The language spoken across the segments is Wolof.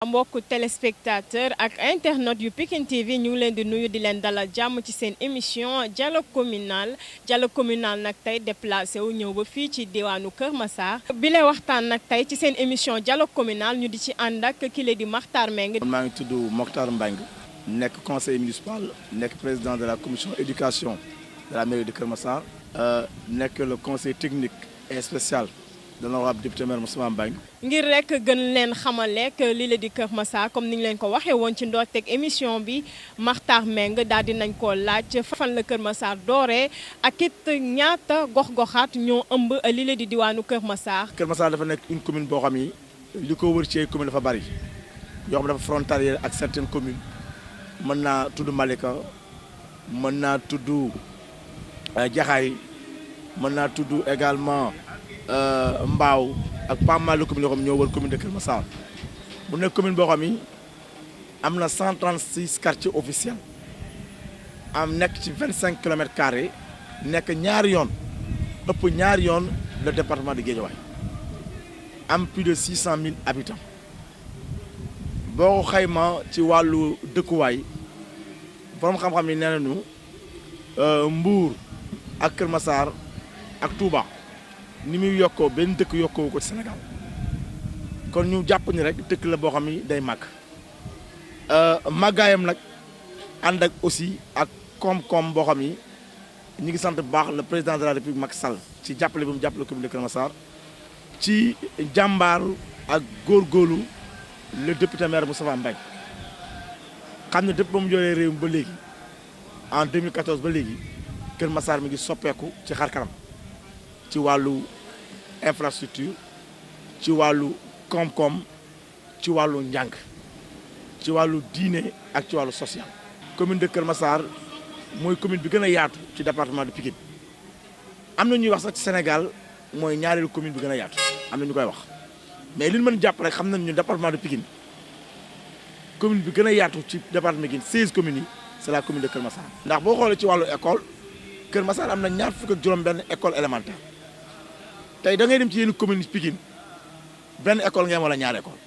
mbokku téléspectateur ak internet yu Pikine TV ñu ngi leen di nuyu di leen dalal jàmm ci seen émission dialogue communal nag tey déplacé wu ñëw ba fii ci diwaanu Kër Massar. bi lay waxtaan nag tey ci seen émission dialogue communal ñu di ci ànd ak kile di Makhtar Mbengue. maa ngi tudd Makhtar Mbengue nekk conseiller municipal nekk président de la commission éducation de la mairie de Kër Massar nekk le conseil technique et spécial de l'honorable député maire Moustapha Mbengue. ngir rek gën leen xamale que lii la di Kër Massar comme ni ñu leen ko waxee woon ci ndoorteg émission bi Makhtar Mbengue daal di nañ koo laaj fan la Kër Massar dooree ak it ñaata gox-goxaat ñoo ëmb lii la di diwaanu Kër Massar. Kër Massar dafa nekk une commune boo xam ni li ko wër ci ay commune dafa bari yoo xam dafa frontalière ak certaines communes mën naa tudd Malika mën naa tudd Jaxaay mën naa tudd également Mbaaw ak pas mal de communes yoo xam ñoo wër commune de Kër Massar bu nekk commune boo xam ni am na 136 quartiers officiels am nekk ci 25 kilomètres carrés nekk ñaari yoon ëpp ñaari yoon le département de Guédiawaye am plus de 600 000 habitants boo xayma ci wàllu dëkkuwaay borom xam-xam yi nee nañu Mbour ak Kër Massar ak Touba. ni muy yokkoo benn dëkk yokkoo ko ci Sénégal kon ñu jàpp ni rek dëkk la boo xam ni day màgg màggaayam nag ànd ak aussi ak koom-koom boo xam ni ñu ngi sant bu baax le président de la République Macky Sall ci jàppale bi mu jàppale commune de Kër Massar ci jàmbaaru ak góorgóorlu le député maire Moustapha Mbengue xam ne depuis ba mu yoree réew mi ba léegi en 2014 ba léegi Kër Massar mi ngi soppeeku ci xar kanam ci wàllu infrastructure ci wàllu koom-koom ci wàllu njàng ci wàllu diine ak ci wàllu social. commune de Kër Massar mooy commune bi gën a yaatu ci département de Pikine am na ñuy wax sax ci Sénégal mooy ñaareelu commune bi gën a yaatu am na ñu koy wax mais li ñu mën jàpp rek xam nañ ñu département de Pikine commune bi gën a yaatu ci département de Pikine 16 communes yi c'est la commune de Kër Massar. ndax boo xoolee ci wàllu école Kër Massar am na ñaar fukk ak juróom-benn école élémentaire. tey da ngay dem ci yenn commune Pikine benn école ngeen wala ñaari école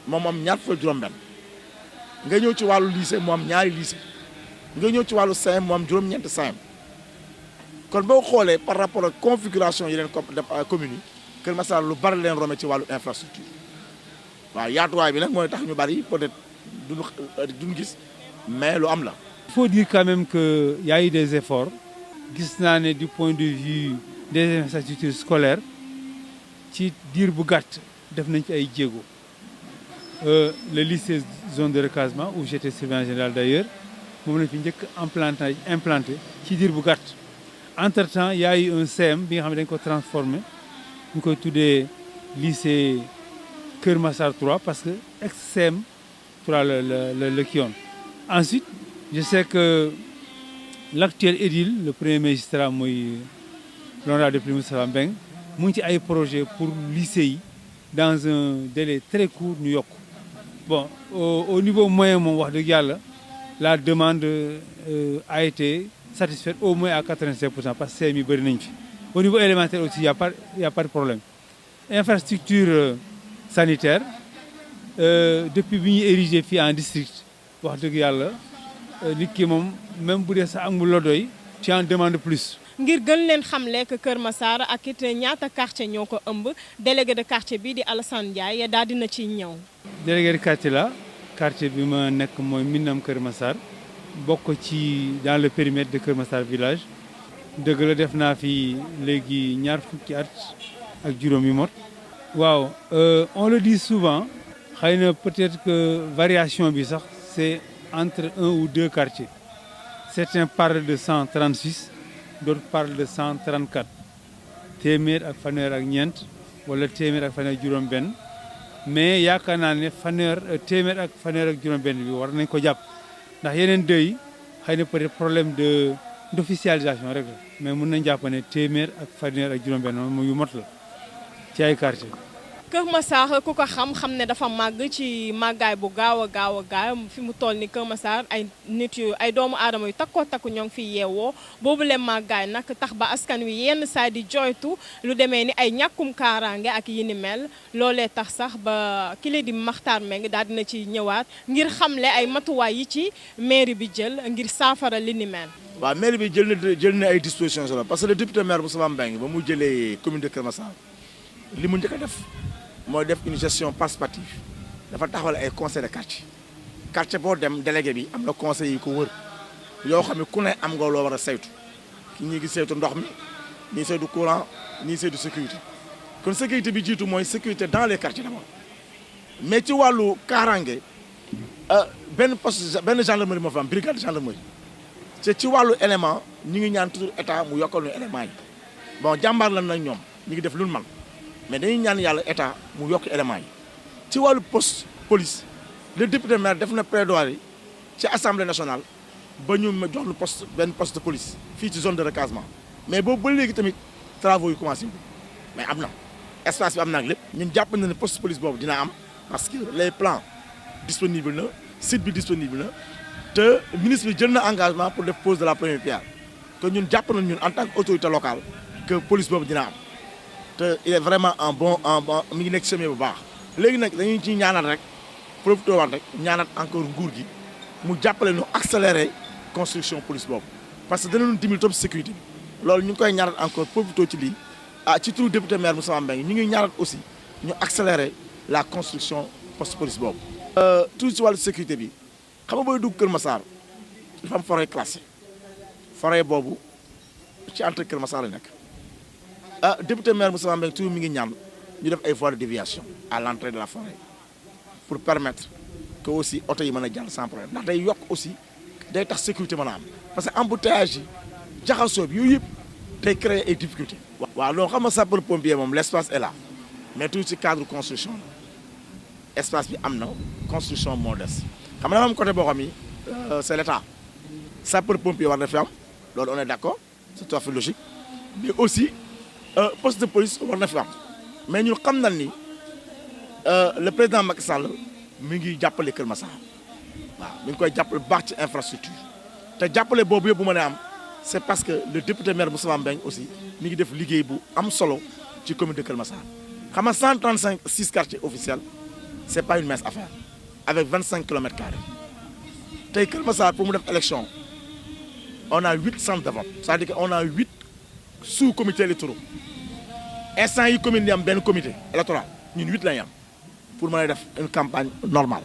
moom am ñaar fukk juróom-benn nga ñëw ci wàllu lycée mu am ñaari lycée nga ñëw ci wàllu CEM mu am juróom-ñeenti CEM kon boo xoolee par rapport ak configuration yeneen communes yi Kër Massar lu bari leen romé ci wàllu infrastructure waaw yaatuwaay bi nag mooy tax ñu bari peut-être duñu gis mais lu am la. Il faut dire quand même que y a eu des efforts gis naa ne du point de vue des infrastructures scolaires ci diir bu gàtt def nañ ci ay jéego le lycée zone de recasement où j'étais surveillant général d'ailleurs moom lañ fi njëkk implanté ci diir bu gàtt. entre-temps y a eu un CM bi nga xam ne dañ ko transformé ñu koy tuddee lycée Kër Massar 3 parce que ex-CM 3 la kii yoon. Ensuite je sais que l'actuel édile le premier magistrat mooy l'honorable député Moustapha Mbengue mu ngi ci ay projet pour lycée yi dans un délai très court ñu yokk bon au niveau moyen moom wax dëgg yàlla la demande a été satisfaite au moins à 85% parce que CM yi bëri nañ fi. Au niveau élémentaire aussi y a pas de problème. Infrastructure sanitaire depuis bi ñu érigé fii en district wax dëgg yàlla nit ki moom même bu dee sax amul la doy tu en demandes plus. ngir gën leen xamle que Kër Massar ak it ñaata quartier ñoo ko ëmb délégué de quartier bi di Alassane Ndiaye daal dina ci ñëw. délégué de quartier la quartier bi ma nekk mooy Minam Kër Massar bokk ci dans le périmètre de Kër Massar village dëgg la def naa fi léegi ñaar fukki at ak juróom yu mot. waaw on le dit souvent xëy na peut-être que variation bi sax c'est entre un ou deux quartiers certains parlent de 136. d'autres parlent de 134 téeméer ak fanweer ak ñeent wala téeméer ak fanweer ak juróom-benn mais yaakaar naa ne téeméer ak fanweer ak juróom-benn bi war nañ ko jàpp ndax yeneen deux yi xëy na peut-être problème d'officialisation rek la mais mën nañ jàpp ne téeméer ak fanweer ak juróom-benn moom yu mot la ci ay quartier Kër Massar ku ko xam ne dafa màgg ci màggaay bu gaaw a gaaw fi mu toll ni Kër Massar ay doomu aadama yu takku ñoo ngi fi yeewoo boobu le màggaay nag tax ba askan wi yenn saa di joytu lu demee ni ay ñàkkum kaaraange ak yi ni mel loolee tax sax ba kile di Makhtar Mbengue daal dina ci ñëwaat ngir xamle ay matuwaay yi ci mairie bi jël ngir saafara li ni mel. waaw mairie bi jël na ay dispositions solo parce que le député maire Moustapha Mbengue ba mu jëlee commune de Kër Massar li mu njëkk a def mooy def une gestion participative dafa taxawal ay conseil de quartier boo dem délégué bi am na conseil yi ko wër yoo xam ne ku ne am nga loo war a saytu ñi ngi saytu ndox mi ñii saytu courant ñii saytu sécurité kon sécurité bi jiitu mooy sécurité dans les quartiers d'abord mais ci wàllu kaaraange benn gendarmerie moo fa am brigade de gendarmerie te ci wàllu élément ñi ngi ñaan toujours état mu yokkal ñu élément yi bon jàmbaar lan nag ñoom ñi ngi def lu man mais dañuy ñaan yàlla état mu yokk éléments yi ci wàllu poste police le député maire def na plaidoirie ci assemblée nationale ba ñu jox lu benn poste de police fii ci zone de recasement mais boobu ba léegi tamit travaux yi commencé mais am na espace bi am na ak lépp ñun jàpp na ne poste de police boobu dina am parce que les plans disponible na site bi disponible na te ministre bi jël na engagement pour def pose de la première pierre que ñun jàpp na ñun en tant que autorité locale que police boobu dina am te il est vraiment en bon mi ngi nekk chemin bu baax léegi nag dañuy ci ñaanal rek profité waat rek ñaanal encore nguur gi mu jàppale ñu accélérer construction police boobu parce que danañu dimbali top sécurité bi loolu ñu ngi koy ñaanal encore profité ci lii ci turu député maire Moussa Mbengue ñu ngi ñaanal aussi ñu accélérer la construction poste police boobu. tout ci wàllu sécurité bi xam nga booy dugg Kër Massar dafa am forêt classée forêt boobu ci entre Kër Massar la nekk. Député maire Moussa Mbengue toujours mi ngi ñaan ñu def ay voies de déviation à l'entrée de la forêt pour permettre que aussi oto yi mën a jàll sans problème ndax day yokk aussi day tax sécurité mën a am parce que embouteillage yi jaxasoo bi yooyu yëpp day créer ay difficultés. waaw loolu xam nga sapeur pompier moom l'espace est là mais toujours ci cadre construction la espace bi am na construction moo des xam nga dafa am côté boo xam ni c'est l'état sapeur pompier war na fi am loolu on est d'accord c'est tout à fait logique mais aussi. Poste de police war na fi am mais ñun xam nañ ni le président Macky Sall mi ngi jàppale Kër Massar waaw mi ngi koy jàppale bu baax ci infrastructure te jàppale boobu yëpp bu mën a am c'est parce que le député maire Moustapha Mbengue aussi mi ngi def liggéey bu am solo ci commune de Kër Massar xam nga 135 quartiers officiels c'est pas une mince affaire avec 25 kilomètres carrés tey Kër Massar pour mu def élection on a 8 centres de vote c'est-à-dire que on a 8 sous-comités électoraux instant yi commune yi am benn comité électoral ñun 8 lañu am pour mën a def une campagne normale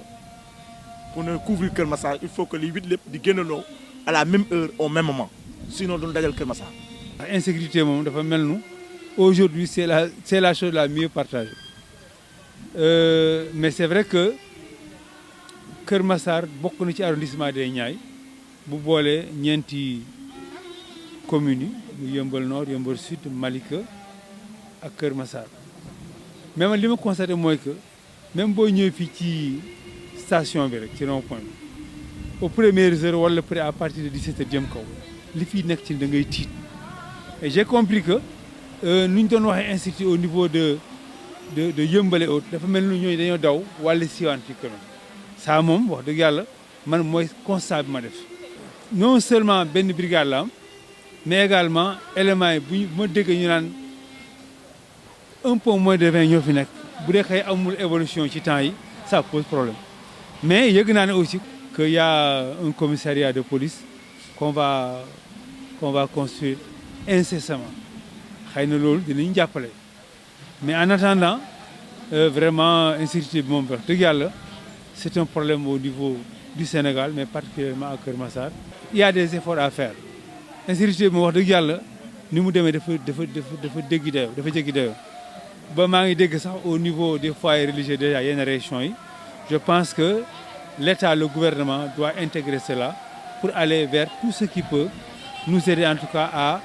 pour ne couvrir Kër Massar il faut que les 8 lépp di génnandoo à la même heure au même moment sinon duñu dajal Kër Massar. insécurité moom dafa mel nu aujourd'hui c'est la chose la mieux partagée mais c'est vrai que Kër Massar bokk na ci arrondissement des Niayes bu boolee ñeenti communes yi mu Yeumbeul Nord Yeumbeul Sud Malika ak Kër Massar mais man li ma constaté mooy que même boo ñëwee fii ci station bi rek ci rond-point bi aux premières heures wala près à partir de 17 heures jëm kaw li fii nekk ci da ngay tiit et j'ai compris que nu ñu doon waxee institut au niveau de Yeumbeul et autres dafa mel ni ñooñu dañoo daw wàllu siwaan ci kër ça moom wax dëgg yàlla man mooy constat bi ma def non seulement benn brigade la am mais également éléments yi bu ma dégg ñu naan un peu moins de 20 ñoo fi nekk bu dee xëy amul évolution ci temps yi ça pose problème mais yëg naa ne aussi que y a un commissariat de police qu'on va construire incessamment xëy na loolu dinañu jàppale mais en attendant vraiment insécurité bi moom wax dëgg yàlla c'est un problème au niveau du Sénégal mais particulièrement à Kër Massar il y a des efforts à faire insécurité bi moom wax dëgg yàlla ni mu demee dafa jéggi dayoo ba maa ngi dégg sax au niveau des foyers religieux déjà yenn régions yi je pense que l'État le gouvernement doit intégrer cela pour aller vers tout ce qui peut nous aider en tout cas à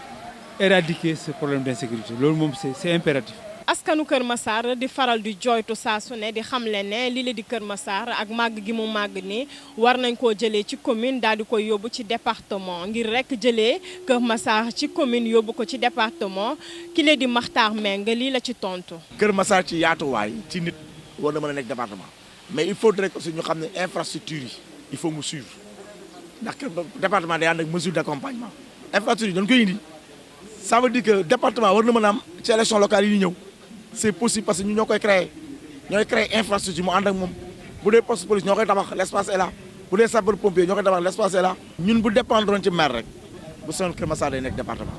éradiquer ce problème d'insécurité loolu moom c'est impératif askanu Kër Massar di faral di jooytu saa su ne di xamle ne lii la di Kër Massar ak màgg gi mu màgg ni war nañ koo jëlee ci commune daal di koy yóbbu ci département ngir rek jëlee Kër Massar ci commune yóbbu ko ci département ki la di Makhtar Mbengue lii la ci tontu. Kër Massar ci yaatuwaay ci nit war na mën a nekk département mais il faudrait aussi ñu xam ne infrastructure yi il faut mu suivre ndax département day ànd ak mesure d'accompagnement infrastructure yi dañ koy indi. Ça veut dire que le département war na mën a am ci élection locale yi ñëw c'est possible parce que ñu ñoo koy créer ñooy créer infrastructure mu ànd ak moom bu dee poste police ñoo koy tabax l'espace est là bu dee sapeur pompier ñoo koy tabax l'espace est là. ñun bu dépendre ci maire rek bu sonoon Kër Massar day nekk département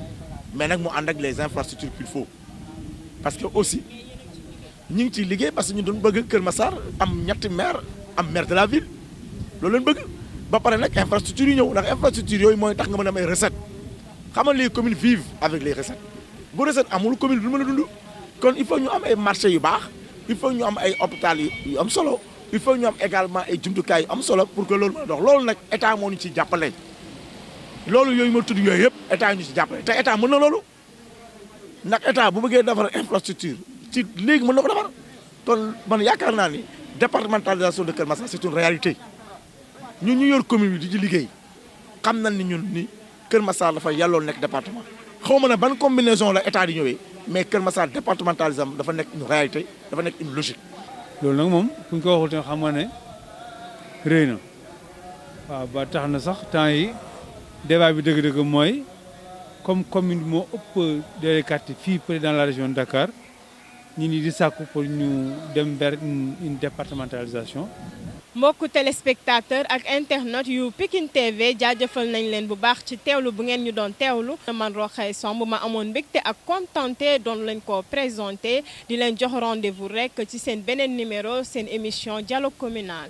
mais nag mu ànd ak les infrastructures qu'il faut parce que aussi ñu ngi ciy liggéey parce que ñu doon bëgg Kër Massar am ñetti maire am maire de la ville loolu lañ bëgg ba pare nag infrastructure yi ñëw ndax infrastructure yooyu mooy tax nga mën a am ay recettes. xam nga les communes vivent avec les recettes bu recette amul commune bi du mën a dund kon il faut ñu am ay marché yu baax il faut ñu am ay hôpital yu am solo il faut ñu am également ay jumtukaay yu am solo pour que loolu mën a dox loolu nag état moo ñu ci jàppale loolu yooyu ma tudd yooyu yëpp état ñu ci jàppale te état mën na loolu ndax état bu bëggee defar infrastructure ci léegi mën na ko defar kon man yaakaar naa ni départementalisation de Kër Massar c'est une réalité ñun ñu yor commune bi di ci liggéey xam nañ ni ñun ni Kër Massar dafa yàlloo nekk département xaw ma ne ban combinaison la état di ñëwee mais Kër Massar départementalisation dafa nekk une réalité dafa nekk une logique. loolu nag moom ku ñu ko waxul tamit xam nga ne rëy na waaw ba tax na sax temps yi débat bi dëgg-dëgg mooy comme commune moo ëpp délégué quartier fii peut dans la région de Dakar ñi ni di sàkku pour ñu dem vers une départementalisation. mbokku téléspectateur ak internet yu Pikine TV jaajëfal nañ leen bu baax ci teewlu bu ngeen ñu doon teewlu man Roxay Samb ma amoon mbégte ak contenté doon lañ ko présenté di leen jox rendez-vous rek ci seen beneen numéro seen émission dialogue communal.